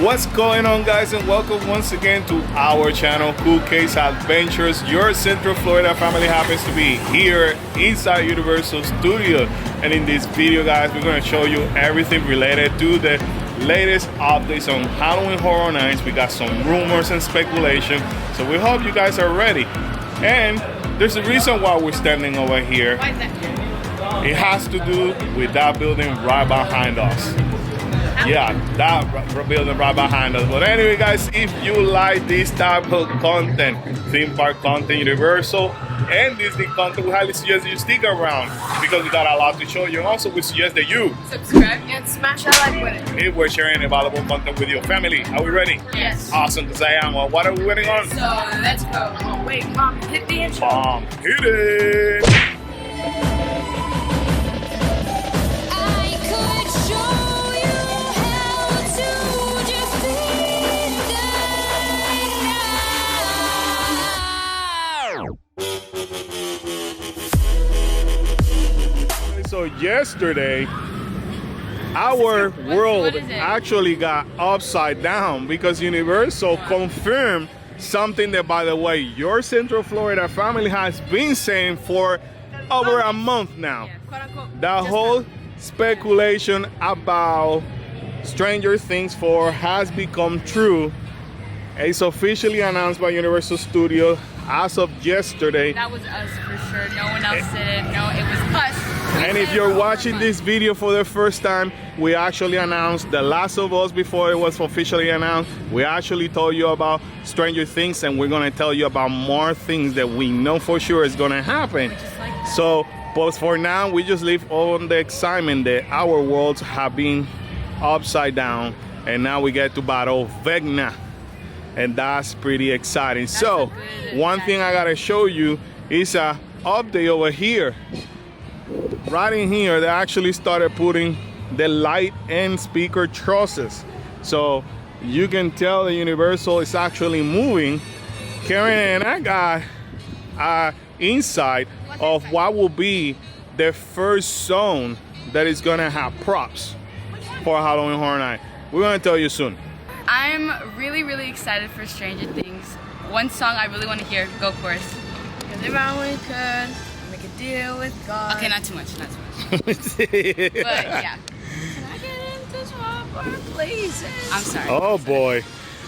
What's going on, guys, and welcome once again to our channel, Cool Case Adventures. Your Central Florida family happens to be here inside Universal Studio, and in this video, guys, we're going to show you everything related to the latest updates on Halloween Horror Nights. We got some rumors and speculation, so we hope you guys are ready. And there's a reason why we're standing over here. Why is that? It has to do with that building right behind us. Yeah, that building right behind us. But anyway, guys, if you like this type of content, theme park content, Universal and Disney content, we highly suggest you stick around because we got a lot to show you. And also, we suggest that you subscribe and smash that like button if we're sharing available content with your family. Are we ready? Yes. Awesome, because I am. What are we waiting on? So let's go. Oh wait, Mom, hit the intro. Mom, hit it. So yesterday, our world actually got upside down because Universal confirmed something that, by the way, your Central Florida family has been saying for over a month now. The whole speculation about Stranger Things 4 has become true. It's officially announced by Universal Studios as of yesterday. That was us for sure. No one else did it. No, it was us. And if you're watching this video for the first time, we actually announced The Last of Us before it was officially announced. We actually told you about Stranger Things, and we're going to tell you about more things that we know for sure is going to happen. So, but for now, we just live on the excitement that our worlds have been upside down, and now we get to battle Vecna, and that's pretty exciting. So, one thing I got to show you is a update over here. Right in here, they actually started putting the light and speaker trusses, so you can tell the Universal is actually moving. Karen and I got insight of what will be the first zone that is gonna have props for Halloween Horror Night. We're gonna tell you soon. I'm really excited for Stranger Things. One song I really want to hear. Go chorus. Because if I only could make a deal with God. Okay, not too much, not too much. But yeah. Can I get into swap our places? I'm sorry. Oh boy.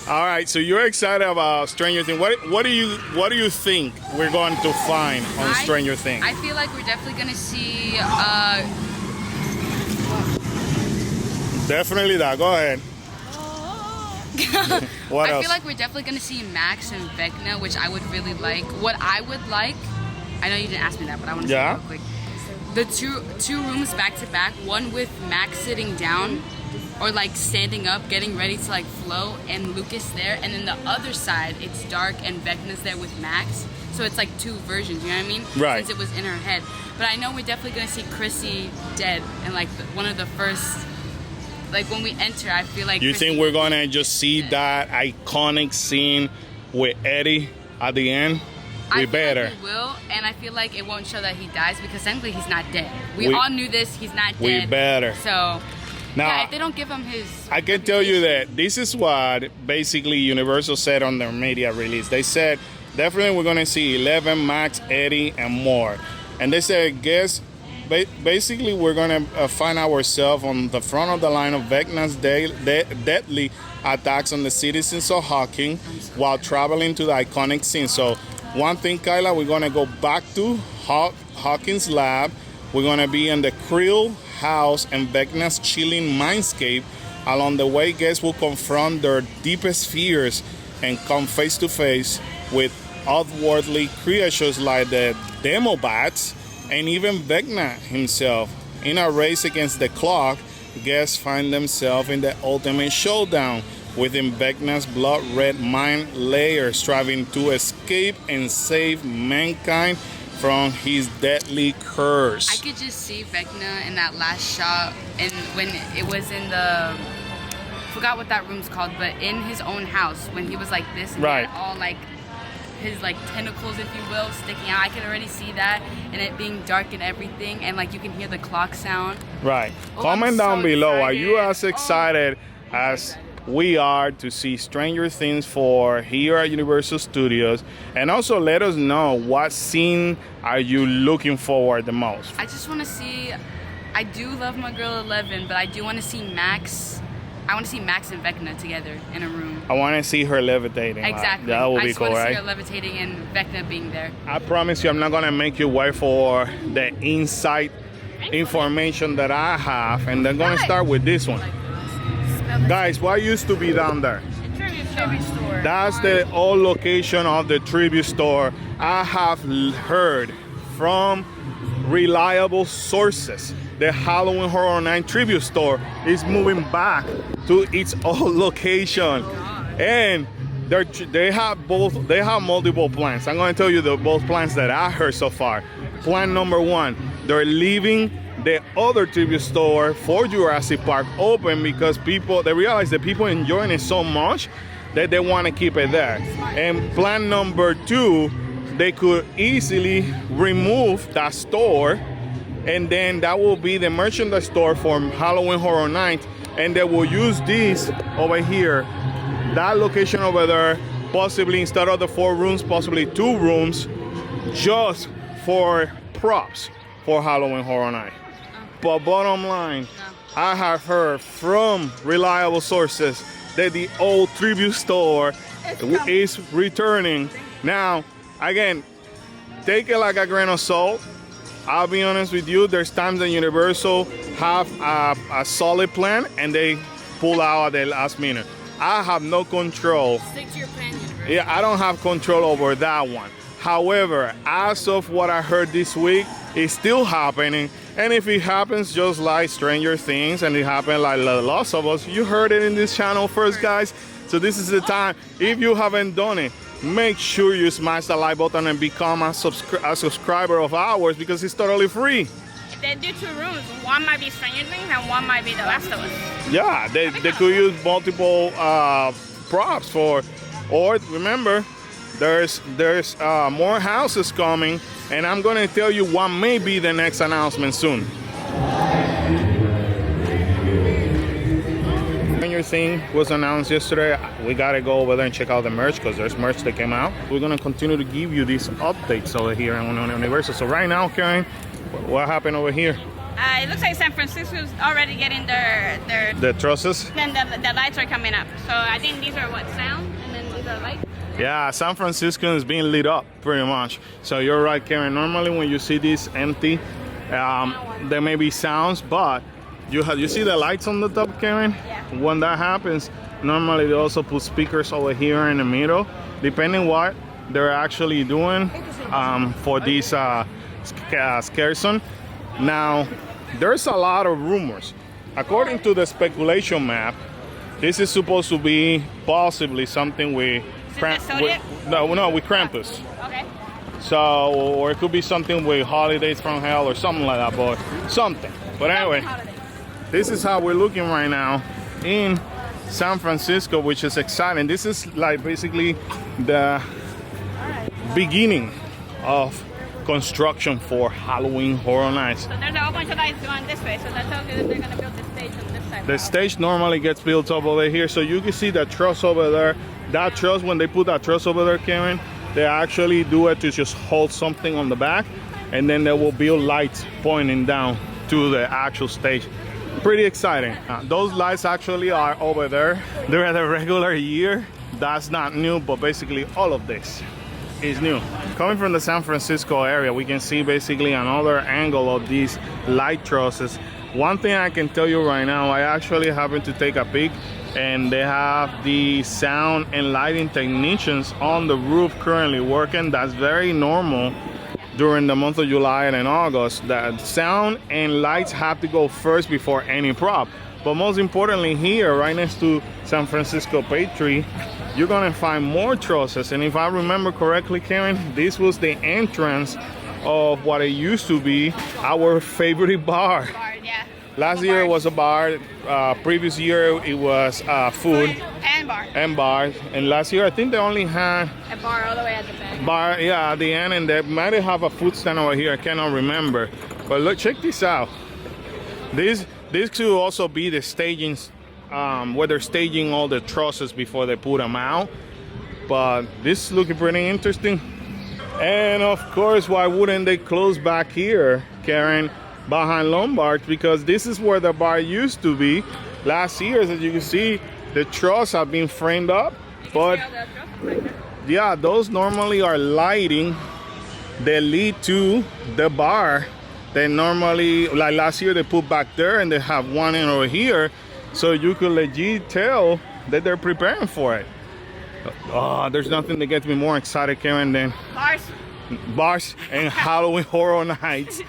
All right, so you're excited about Stranger Things. What do you think we're going to find on Stranger Things? I feel like we're definitely gonna see definitely that. Go ahead. What else? I feel like we're definitely gonna see Max and Vecna, which I would really like. What I would like, I know you didn't ask me that, but I want to say it real quick. The two rooms back to back, one with Max sitting down or like standing up, getting ready to like flow, and Lucas there, and then the other side, it's dark and Vecna's there with Max. So it's like two versions, you know what I mean? Right. Since it was in her head. But I know we're definitely gonna see Chrissy dead, and like one of the first. Like when we enter, I feel like. You think we're gonna just see that iconic scene with Eddie at the end? We better. Like we will, and I feel like it won't show that he dies because technically he's not dead. We all knew this. He's not dead. We better. So now, yeah, if they don't give him his. I can tell you that this is what basically Universal said on their media release. They said definitely we're gonna see 11, Max, Eddie, and more. And they said, guess. Basically, we're gonna find ourselves on the front of the line of Vecna's deadly attacks on the citizens of Hawking while traveling to the iconic scene. So, one thing, Kyla, we're gonna go back to Hawking's lab. We're gonna be in the Krill house and Vecna's chilling mindscape. Along the way, guests will confront their deepest fears and come face to face with otherworldly creatures like the Demobats. And even Vecna himself. In a race against the clock, guests find themselves in the ultimate showdown within Vecna's blood-red mind layer, striving to escape and save mankind from his deadly curse. I could just see Vecna in that last shot, and when it was in the, forgot what that room's called, but in his own house, when he was like this, and right, all like his like tentacles, if you will, sticking out. I can already see that, and it being dark and everything, and like you can hear the clock sound. Right. Oh, Comment down below. Are you as excited as we are to see Stranger Things 4 here at Universal Studios, and also let us know what scene are you looking forward the most. I just want to see, I do love my girl 11, but I do want to see Max. I want to see Max and Vecna together in a room. I want to see her levitating. Exactly. That would be cool, right? I just want to see her levitating and Vecna being there. I promise you I'm not going to make you wait for the inside information that I have, and they're going to start with this one. Guys, what used to be down there? Tribute store. That's the old location of the tribute store. I have heard from reliable sources the Halloween Horror Night tribute store is moving back to its old location, and they have multiple plans. I'm going to tell you both plans that I heard so far. Plan number one, they're leaving the other tribute store for Jurassic Park open because they realize that people enjoying it so much that they want to keep it there. And plan number two, they could easily remove that store, and then that will be the merchandise store for Halloween Horror Night, and they will use this over here, that location over there, possibly instead of the 4 rooms, possibly 2 rooms, just for props for Halloween Horror Night. But bottom line, I have heard from reliable sources that the old tribute store is returning. Now, again, take it like a grain of salt. I'll be honest with you, there's times that Universal have a solid plan and they pull out at the last minute. I have no control. Stick to your plan, Universal. Yeah, I don't have control over that one. However, as of what I heard this week, it's still happening. And if it happens just like Stranger Things and it happened like The Last of Us, you heard it in this channel first, guys. So this is the time. If you haven't done it, make sure you smash the like button and become a subscriber of ours because it's totally free. They do 2 rooms. One might be Stranger Things and one might be The Last of Us. Yeah, they could use multiple props for, or remember, there's more houses coming, and I'm gonna tell you what may be the next announcement soon. Stranger Things was announced yesterday. We gotta go over there and check out the merch because there's merch that came out. We're gonna continue to give you these updates over here on Universal. So right now, Karen, what happened over here? It looks like San Francisco's already getting The trusses? Then the lights are coming up. So I think these are what, sound? And then these are lights? Yeah, San Francisco is being lit up pretty much. So you're right, Karen. Normally when you see this empty, there may be sounds, but you see the lights on the top, Karen? Yeah. When that happens, normally they also put speakers over here in the middle, depending what they're actually doing for this scare zone. Now, there's a lot of rumors. According to the speculation map, this is supposed to be possibly something with Krampus. Okay. So, or it could be something with Holidays from Hell or something like that, but something. But anyway, this is how we're looking right now in San Francisco, which is exciting. This is like basically the beginning of construction for Halloween Horror Nights. So there's a whole bunch of lights going this way, so that tells you that they're gonna build the stage on this side. The stage normally gets built up over here, so you can see that truss over there. That truss, when they put that truss over there, Karen, they actually do it to just hold something on the back, and then they will build lights pointing down to the actual stage. Pretty exciting. Those lights actually are over there. They're at a regular year. That's not new, but basically all of this is new. Coming from the San Francisco area, we can see basically another angle of these light trusses. One thing I can tell you right now, I actually happened to take a peek, and they have the sound and lighting technicians on the roof currently working. That's very normal during the month of July and in August. That sound and lights have to go first before any prop. But most importantly, here right next to San Francisco Patriot, you're gonna find more trusses. And if I remember correctly, Karen, this was the entrance of what it used to be our favorite bar. Yeah. Last year it was a bar. Previous year it was food And bar. And last year I think they only had A bar all the way at the back. bar, yeah, at the end, and they might have a food stand over here. I cannot remember. But look, check this out. This could also be the staging where they're staging all the trusses before they put them out. But this is looking pretty interesting. And of course, why wouldn't they close back here, Karen, behind Lombard? Because this is where the bar used to be. Last year, as you can see, the truss have been framed up. But yeah, those normally are lighting that lead to the bar. They normally, like last year, they put back there, and they have one in over here, so you could legit tell that they're preparing for it. Oh, there's nothing that gets me more excited, Karen, than bars and Halloween Horror Nights.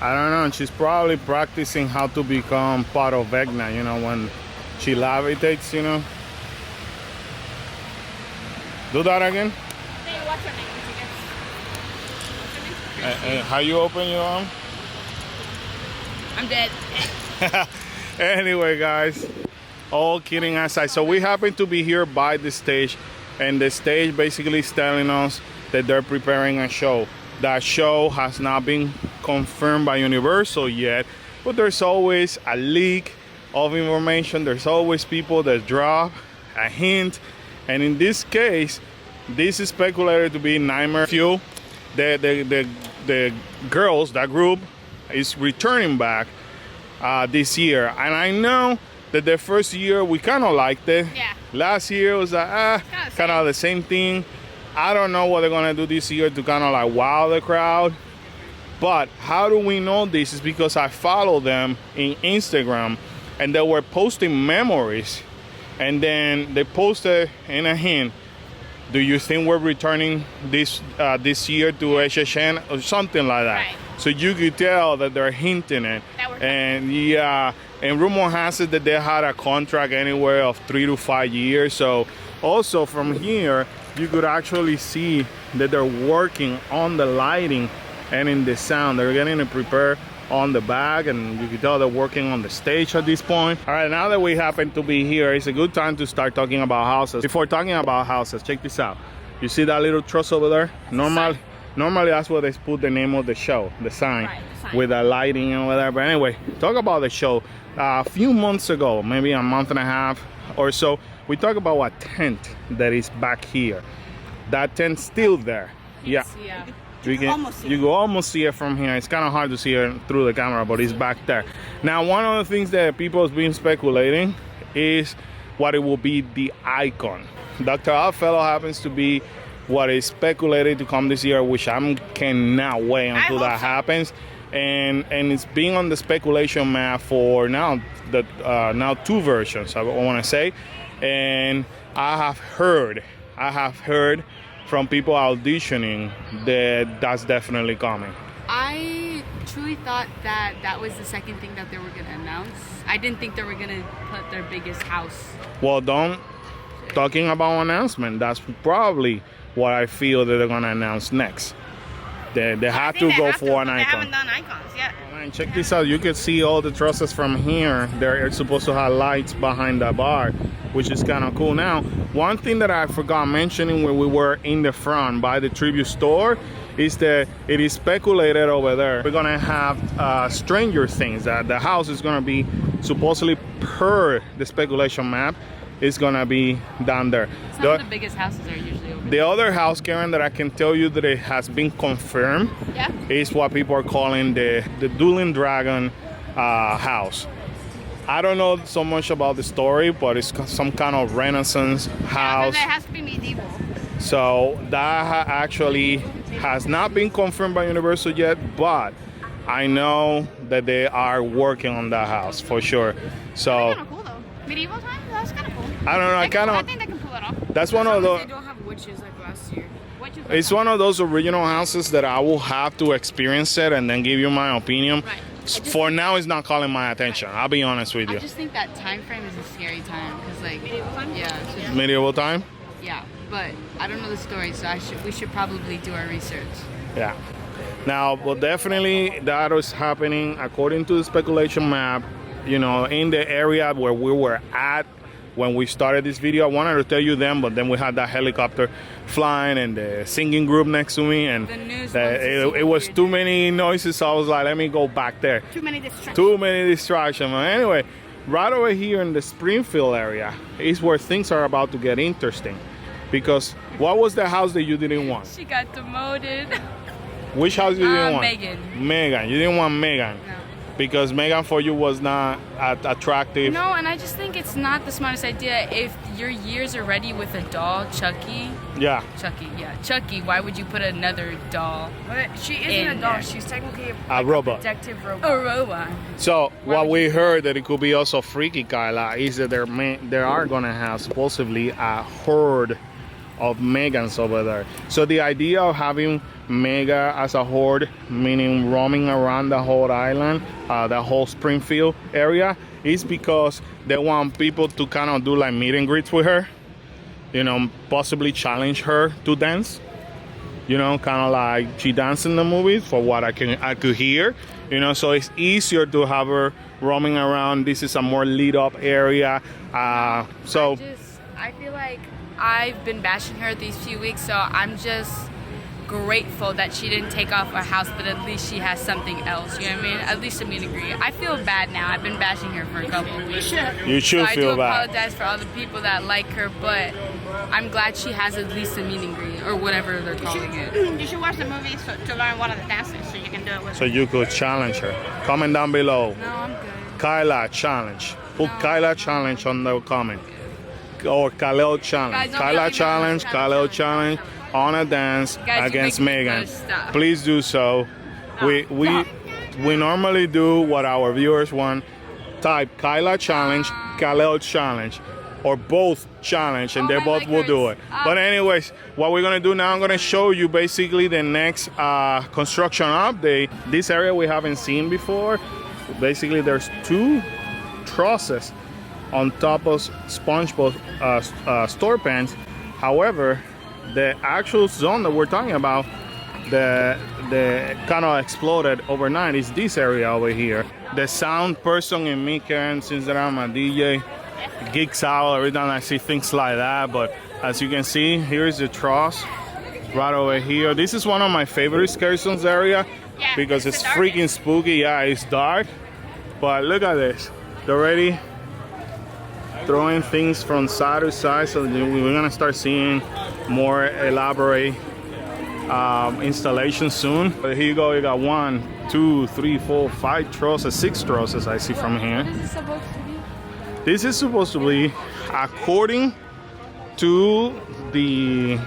I don't know. She's probably practicing how to become part of Vecna, you know, when she levitates, you know. Do that again. Hey, what's your name? What's your name? How you open your arm? I'm dead. Anyway, guys, all kidding aside, so we happen to be here by the stage, and the stage basically is telling us that they're preparing a show. That show has not been confirmed by Universal yet, but there's always a leak of information. There's always people that drop a hint, and in this case, this is speculated to be Nightmare Fuel. The girls, that group, is returning back this year, and I know that the first year we kind of liked it. Yeah. Last year was like kind of the same thing. I don't know what they're gonna do this year to kind of like wow the crowd. But how do we know this? Is because I follow them in Instagram, and they were posting memories, and then they posted in a hint. Do you think we're returning this year to HSN or something like that? Right. So you could tell that they're hinting it. And yeah, and rumor has it that they had a contract anywhere of 3 to 5 years. So also from here, you could actually see that they're working on the lighting and in the sound. They're getting it prepared on the back, and you can tell they're working on the stage at this point. All right, now that we happen to be here, it's a good time to start talking about houses. Before talking about houses, check this out. You see that little truss over there? Normally that's where they put the name of the show, the sign, Right, the sign. with the lighting and whatever. But anyway, talk about the show. A few months ago, maybe a month and a half or so, we talked about a tent that is back here. That tent's still there. Yeah. You can almost see it from here. It's kind of hard to see it through the camera, but it's back there. Now, one of the things that people have been speculating is what it will be the icon. Dr. Oddfellow happens to be what is speculated to come this year, which I cannot wait until that happens. And it's being on the speculation map for now, now 2 versions, I want to say. And I have heard from people auditioning that that's definitely coming. I truly thought that that was the second thing that they were going to announce. I didn't think they were going to put their biggest house. Well, talking about announcement, that's probably what I feel that they're going to announce next. They have to go for an icon. They haven't done icons yet. And check this out. You can see all the trusses from here. They're supposed to have lights behind the bar, which is kind of cool. Now, one thing that I forgot mentioning when we were in the front by the tribute store is that it is speculated over there we're gonna have Stranger Things. That the house is gonna be supposedly, per the speculation map, is gonna be down there. Some of the biggest houses are usually over there. The other house, Karen, that I can tell you that it has been confirmed is what people are calling the Dueling Dragon house. I don't know so much about the story, but it's some kind of Renaissance house. Yeah, it has to be medieval. So that actually has not been confirmed by Universal yet, but I know that they are working on that house for sure. So Kind of cool though. Medieval times? That's kind of cool. I don't know. I think they can pull it off. That's one of They those. don't have witches like last year. It's one of those original houses that I will have to experience it and then give you my opinion. Right. For now, it's not calling my attention. I'll be honest with you. I just think that time frame is a scary time because, like, Medieval time? yeah, it's just, Medieval time? yeah. But I don't know the story, so we should probably do our research. Yeah. Now, well, definitely that is happening according to the speculation map. You know, in the area where we were at when we started this video. I wanted to tell you them, but then we had that helicopter flying and the singing group next to me, and it was too many noises, so I was like, let me go back there. Too many distractions. Too many distractions. Anyway, right over here in the Springfield area is where things are about to get interesting. Because what was the house that you didn't want? She got demoted. Which house you didn't want? Megan. Megan. You didn't want Megan. No. Because Megan for you was not attractive. No, and I just think it's not the smartest idea. If your years are ready with a doll, Chucky, why would you put another doll? But she isn't a doll. She's technically a robot. protective robot. A robot. So what we heard that it could be also freaky, Kyla, is that they are gonna have supposedly a horde of Megans over there. So the idea of having Mega as a horde, meaning roaming around the whole island, the whole Springfield area, is because they want people to kind of do like meet and greets with her, you know, possibly challenge her to dance, you know, kind of like she danced in the movies, for what I could hear, you know. So it's easier to have her roaming around. This is a more lit up area, so I feel like I've been bashing her these few weeks, so I'm just grateful that she didn't take off her house, but at least she has something else, you know what I mean? At least a meet and greet. I feel bad now. I've been bashing her for a couple of weeks. You should feel bad. I do apologize for all the people that like her, but I'm glad she has at least a meet and greet, or whatever they're calling it. You should watch the movie to learn one of the dances so you can do it with so you could challenge her. Comment down below. No, I'm good. Kyla challenge. Put Kyla challenge on the comment. Or Khalil challenge. Guys, Kyla challenge, Khalil challenge on a dance against Megan. Please do so. We normally do what our viewers want. Type Kyla challenge, Khalil challenge, or both challenge, and they both will do it. But anyways, what we're gonna do now, I'm gonna show you basically the next construction update. This area we haven't seen before. Basically, there's 2 trusses on top of SpongeBob store pans. However, the actual zone that we're talking about, the kind of exploded overnight, is this area over here. The sound person in me, Karen, since that I'm a DJ, geeks out every time I see things like that. But as you can see, here's the truss right over here. This is one of my favorite scary zones area because it's freaking spooky. Yeah, it's dark, but look at this. They're already throwing things from side to side, so we're gonna start seeing more elaborate installation soon. But here you go, you got 1, 2, 3, 4, 5 trusses, 6 trusses I see from here. What is this supposed to be? This is supposed to be, according to the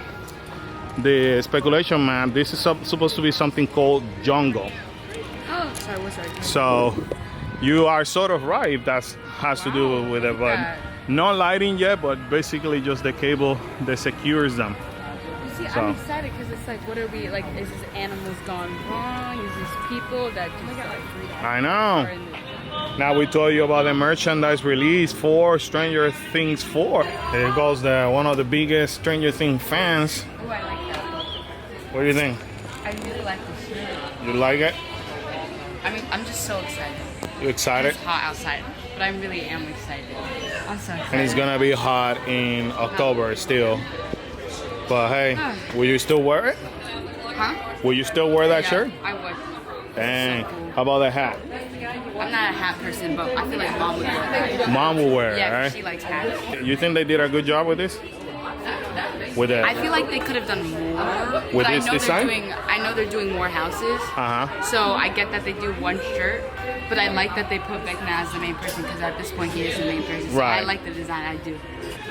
speculation map, this is supposed to be something called jungle. Sorry, what's that? So you are sort of right if that has to do with it, but no lighting yet, but basically just the cable that secures them. You see, I'm excited because it's like, what are we, like, is this animals gone wrong? Is this people that just like... I know. Now we told you about the merchandise release for Stranger Things 4. There goes one of the biggest Stranger Things fans. Oh, I like that. What do you think? I really like this shirt. You like it? I mean, I'm just so excited. You excited? It's hot outside, but I really am excited. I'm so excited. And it's gonna be hot in October still. But hey, will you still wear it? Huh? Will you still wear that shirt? I would. Dang. How about the hat? I'm not a hat person, but I feel like mom would wear that. Mom will wear it, Yeah, right? she likes hats. You think they did a good job with this? With it? I feel like they could have done more. With but this design? I know they're doing more houses. So I get that they do one shirt, but I like that they put Vecna as the main person because at this point he is the main person. So Right. I like the design. I do.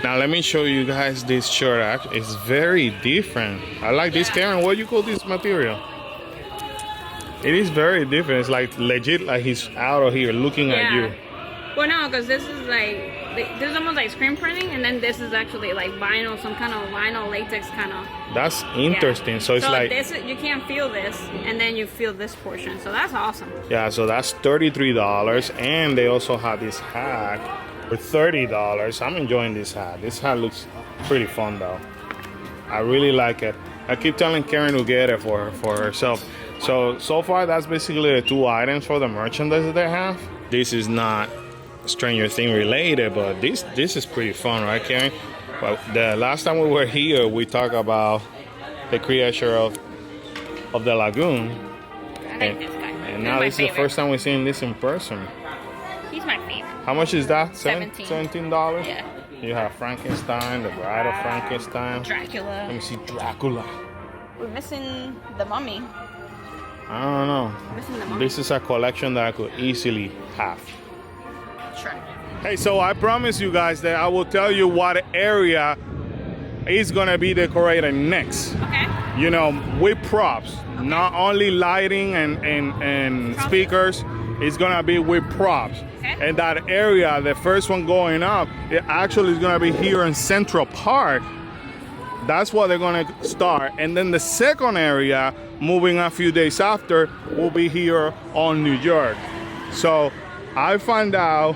Now let me show you guys this shirt. It's very different. I like this, Karen. What do you call this material? It is very different. It's like legit, like he's out of here looking at you. Well, no, because this is like, this is almost like screen printing, and then this is actually like vinyl, some kind of vinyl latex kind of. That's interesting. So it's like this, you can't feel this, and then you feel this portion. So that's awesome. Yeah, so that's $33, and they also have this hat for $30. I'm enjoying this hat. This hat looks pretty fun though. I really like it. I keep telling Karen to get it for herself. So far that's basically the 2 items for the merchandise that they have. This is not Stranger Things related, but this is pretty fun, right, Karen? Well, the last time we were here, we talked about the creature of the lagoon. I like this guy. And now this is the first time we're seeing this in person. He's my favorite. How much is that? $17. $17? Yeah. You have Frankenstein, the Bride of Frankenstein. Dracula. Let me see Dracula. We're missing the mummy. I don't know. Missing the mummy. This is a collection that I could easily have. Sure. Hey, so I promise you guys that I will tell you what area is gonna be decorated next. Okay. You know, with props, not only lighting and speakers. It's gonna be with props. Okay. And that area, the first one going up, it actually is gonna be here in Central Park. That's what they're gonna start. And then the second area, moving a few days after, will be here on New York. So I find out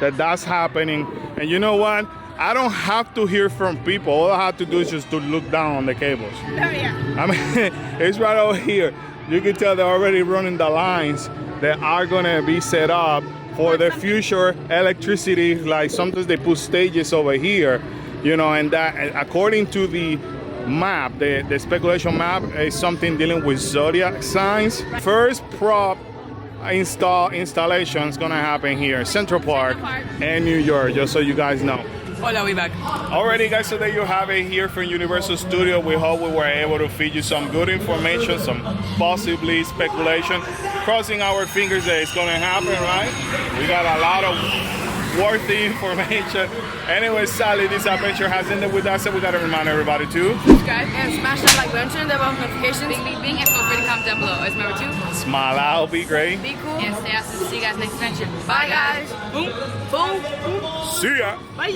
that that's happening. And you know what? I don't have to hear from people. All I have to do is just to look down on the cables. Oh, yeah. I mean, it's right over here. You can tell they're already running the lines that are gonna be set up for the future electricity. Like sometimes they put stages over here, you know, and that according to the map, the speculation map is something dealing with zodiac signs. First prop installation is gonna happen here, Central Park and New York, just so you guys know. Hola, we back. Alrighty guys, so there you have it here from Universal Studio. We hope we were able to feed you some good information, some possibly speculation. Crossing our fingers that it's gonna happen, right? We got a lot of worthy information. Anyway, Sally, this adventure has ended with us, so we gotta remind everybody to Subscribe and smash that like button, the bell notifications. Bing, bing, bing, and feel free to comment down below. As remember to smile out, be great. be cool and stay awesome. See you guys next adventure. Bye, guys. Boom, boom. See ya. Bye.